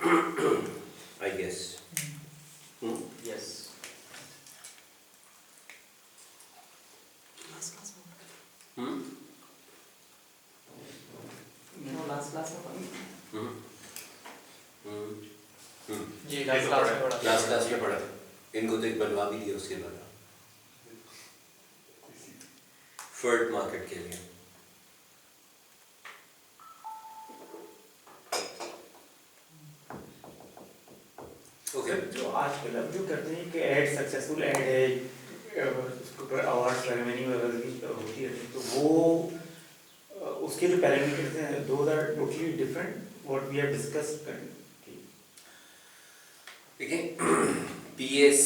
I guess. Yes. Hmm? Last class में पढ़ी? ये Last class में पढ़ा। लास्ट क्लास में पढ़ा। इनको तो एक बनवा भी दिया उसके बाद फर्ड मार्केट के लिए। ओके जो आजकल अब जो करते हैं कि एड सक्सेसफुल एड है, उसके ऊपर अवार्ड सेरेमनी वगैरह की होती है, तो वो उसके जो पैरामीटर्स हैं those are totally different what we have discussed currently. देखिए पीएस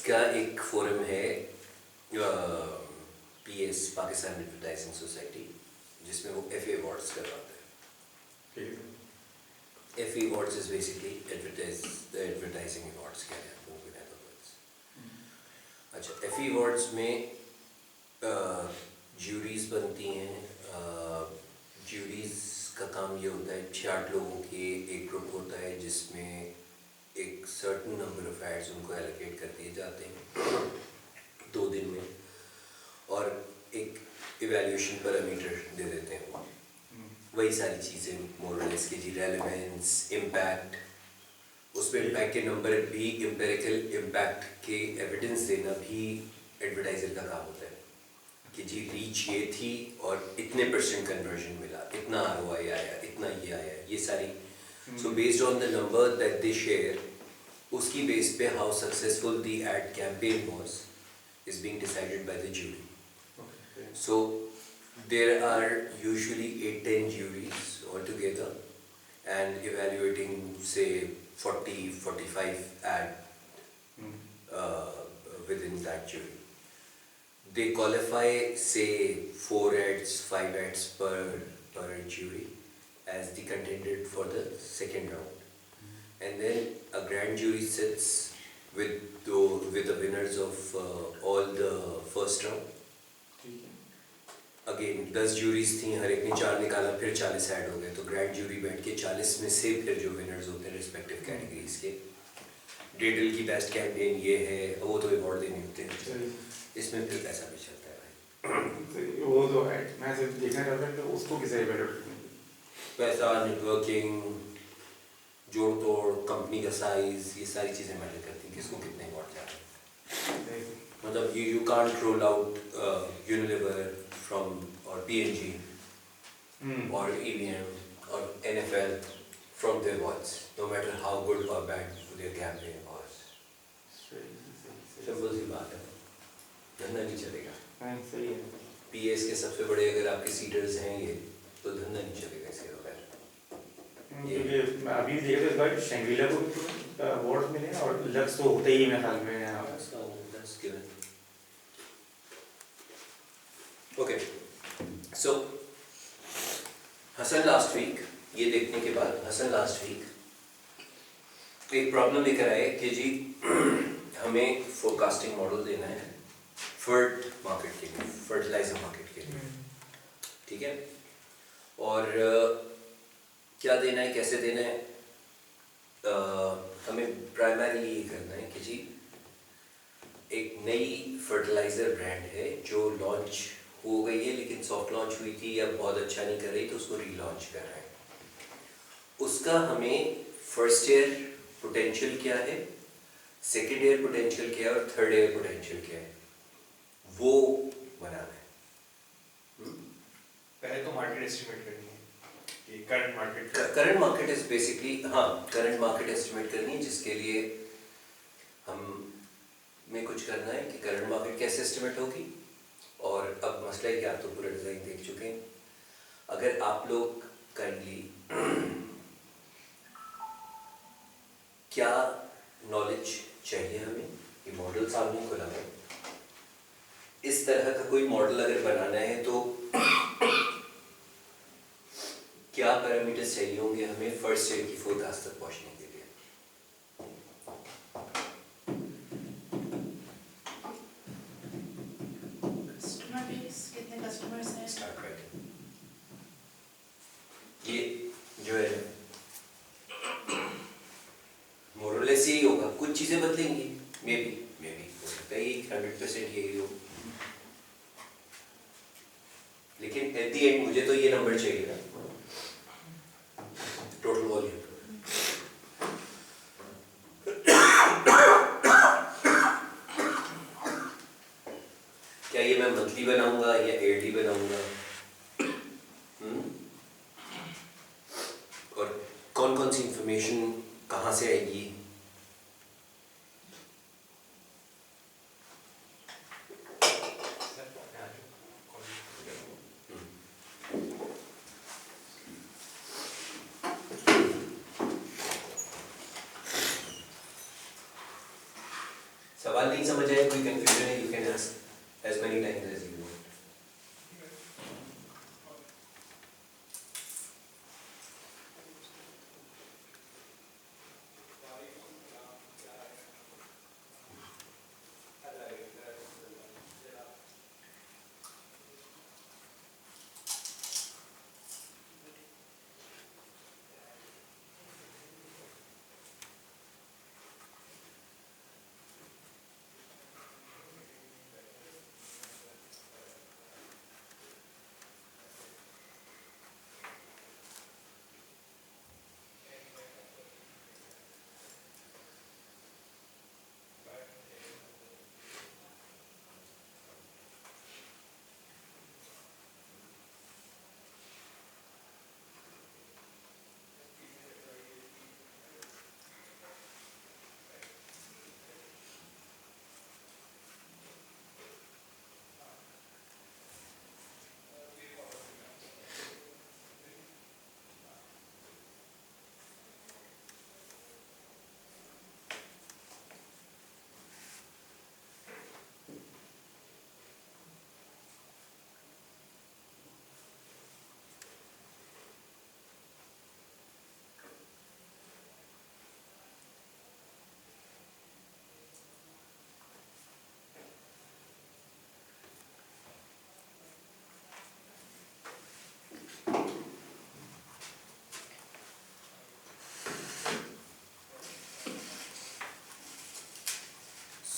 का एक फोरम है, पीएस पाकिस्तान एडवर्टाइजिंग सोसाइटी, जिसमें वो एफए अवार्ड्स करवाते हैं। FA awards is basically advertising awards क्या है वो in other words। अच्छा, एफए अवार्ड्स में ज्यूरीज बनती हैं। ज्यूरीज का काम ये होता है 6-8 लोगों के एक ग्रुप होता है जिसमें एक सर्टन नंबर ऑफ एड्स उनको एलोकेट कर दिए जाते हैं 2 दिन में, और एक इवैल्यूएशन पैरामीटर दे देते हैं वो। वही सारी चीज़ें मोरलेस की जी, रेलेवेंस, इम्पैक्ट, उसमें इम्पैक्ट के नंबर भी, एम्पेरिकल इम्पैक्ट के एविडेंस देना भी एडवर्टाइजर का काम होता है कि जी रीच ये थी और इतने % कन्वर्जन मिला, इतना ROI आया, इतना ये आया, ये सारी। So based on the number that they share, उसकी बेस पे how successful the ad campaign was is being decided by the jury. So there are usually 8-10 juries altogether and evaluating say 40-45 ad within that jury. They qualify say 4 ads, 5 ads per jury as the contended for the second round. And then a grand jury sits with the winners of all the first round. Again 10 juries थी, हर एक ने 4 निकाला, फिर 40 add हो गए, तो grand jury बैठ के 40 में से फिर जो विनर्स होते हैं रिस्पेक्टिव कैटेगरीज के, डेडल की बेस्ट कैंपेन ये है, वो तो अवार्ड देने होते हैं, इसमें फिर पैसा भी चलता है भाई। वो तो है, मैं सिर्फ देखना चाहता हूँ कि उसको किसे इवैल्यूएट करना है। पैसा, नेटवर्किंग, जोड़ तोड़, कंपनी का साइज, ये सारी चीज़ें मैटर करती हैं किसको कितने अवार्ड जा रहे हैं। मतलब you can't roll out Unilever from or P&G or EVM or NFL from their awards, no matter how good or bad their campaign was. Simple सी बात है, धंधा नहीं चलेगा। सही है। पीएस के सबसे बड़े अगर आपके सीडर्स हैं ये, तो धंधा नहीं चलेगा इसके बगैर। क्योंकि अभी देखा तो इस बार शैंग्रीला को भी अवार्ड मिले और लक्स तो होते ही मेरे ख्याल में। ओके, सो हसन लास्ट वीक, ये देखने के बाद हसन लास्ट वीक एक प्रॉब्लम लेकर आए कि जी हमें फोरकास्टिंग मॉडल देना है फर्ड मार्केट के लिए, फर्टिलाइजर मार्केट के लिए, ठीक है। और क्या देना है, कैसे देना है, हमें प्राइमरीली ये करना है कि जी एक नई फर्टिलाइजर ब्रांड है जो लॉन्च हो गई है लेकिन सॉफ्ट लॉन्च हुई थी या बहुत अच्छा नहीं कर रही, तो उसको रीलॉन्च कर रहे हैं। उसका हमें फर्स्ट ईयर पोटेंशियल क्या है, सेकेंड ईयर पोटेंशियल क्या है और थर्ड ईयर पोटेंशियल क्या है, वो बनाना है। पहले तो मार्केट एस्टिमेट करनी है कि करंट मार्केट इज बेसिकली, हाँ करंट मार्केट एस्टिमेट करनी है, जिसके लिए हमें कुछ करना है कि करंट मार्केट कैसे एस्टिमेट होगी। और अब मसला है कि आप तो पूरा डिज़ाइन देख चुके हैं, अगर आप लोग काइंडली क्या नॉलेज चाहिए हमें, ये मॉडल सामने खुला है, इस तरह का कोई मॉडल अगर बनाना है तो क्या पैरामीटर्स चाहिए होंगे हमें फर्स्ट ईयर की फोरकास्ट तक पहुंचने के लिए। ये जो है वैसे ही होगा, कुछ चीज़ें बदलेंगी, मे बी हो सकता है 100% यही हो, लेकिन एट द एंड मुझे तो ये नंबर चाहिए ना, टोटल वॉल्यूम। क्या ये मैं मंथली बनाऊंगा या ईयरली बनाऊंगा? और कौन कौन सी इंफॉर्मेशन कहाँ से आएगी? सवाल नहीं समझ आया, कोई कंफ्यूजन है, you can ask as many times as you want.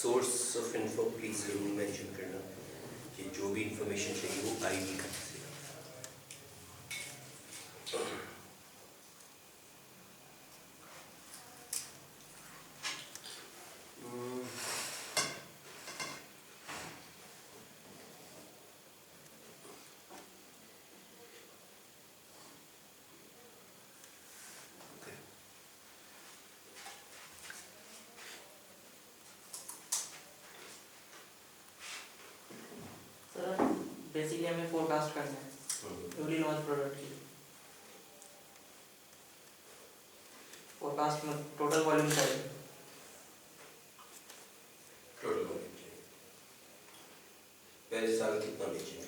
Source of info please जरूर मेंशन करना कि जो भी इंफॉर्मेशन चाहिए वो आएगी कहाँ से। सर बेसिकली हमें फोरकास्ट करना है न्यूली लॉन्च प्रोडक्ट की फोरकास्ट में टोटल वॉल्यूम चाहिए। टोटल वॉल्यूम चाहिए, पहले साल कितना बेचेंगे?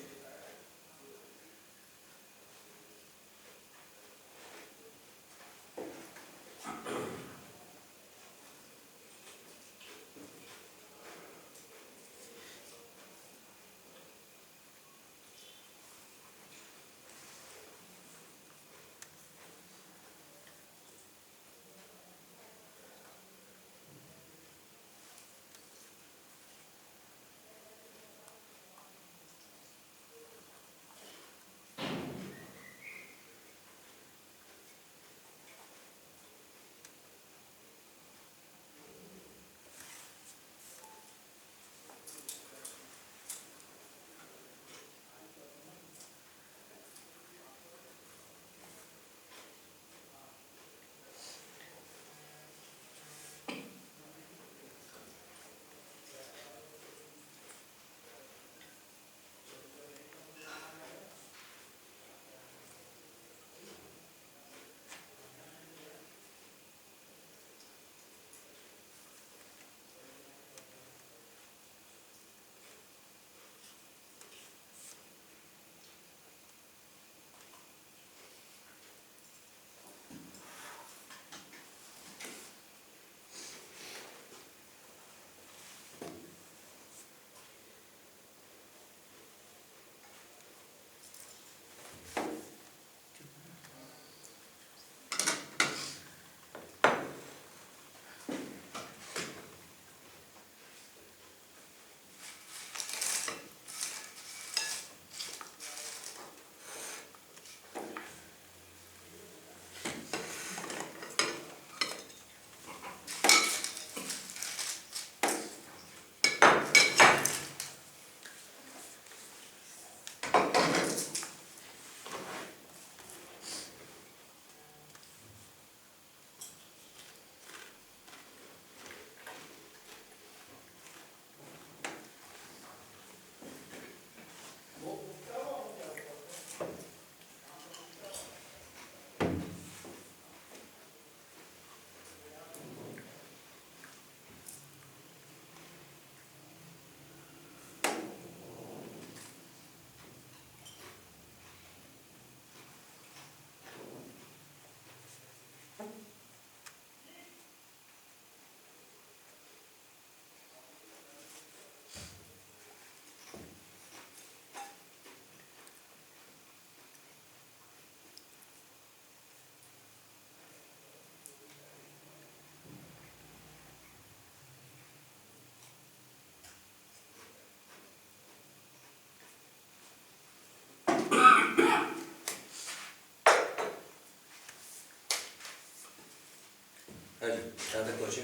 हाँ जी, कहाँ तक पहुँचे?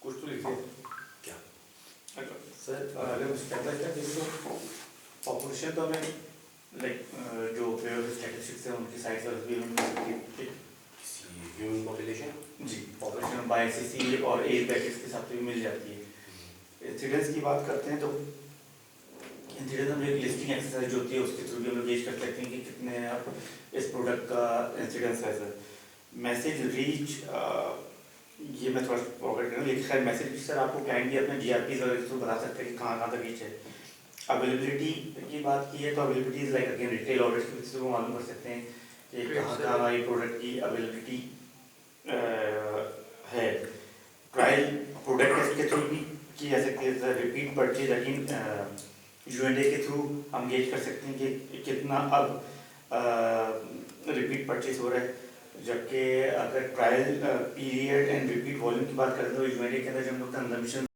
कुछ तो लिखिए क्या? सर। अगर स्टेप बाय स्टेप देखें तो पॉपुलेशन तो हमें लाइक जो स्टैटिस्टिक्स है उनकी साइड से भी हम किसी ह्यूमन पॉपुलेशन? जी पॉपुलेशन बाय सीसी और एज ब्रैकेट्स के हिसाब से भी मिल जाती है। इंसिडेंस की बात करते हैं तो इंसिडेंस हम एक लिस्टिंग एक्सरसाइज जो होती है उसके थ्रू भी हम लोग गेज कर सकते हैं कि कितने आप इस प्रोडक्ट का इंसिडेंस है सर। मैसेज रीच ये मैं थोड़ा फॉरवर्ड कर रहा हूँ, लेकिन खैर मैसेज रीच सर आपको काइंडली अपने जीआरपीज और इसको बता सकते हैं कि कहाँ कहाँ तक रीच है। अवेलेबिलिटी की बात की है तो availability is like again retail orders के बेसिस पे मालूम कर सकते हैं कि कहाँ कहाँ हमारी प्रोडक्ट की अवेलेबिलिटी है। ट्रायल प्रोडक्ट टेस्ट के थ्रू भी की जा सकती है। रिपीट परचेज अगेन यूएनडे के थ्रू हम गेज कर सकते हैं कि कितना अब रिपीट परचेज हो रहा है। जबकि अगर trial period and repeat volume की बात करें तो यूएनडे के अंदर जब हम लोग कंजम्पशन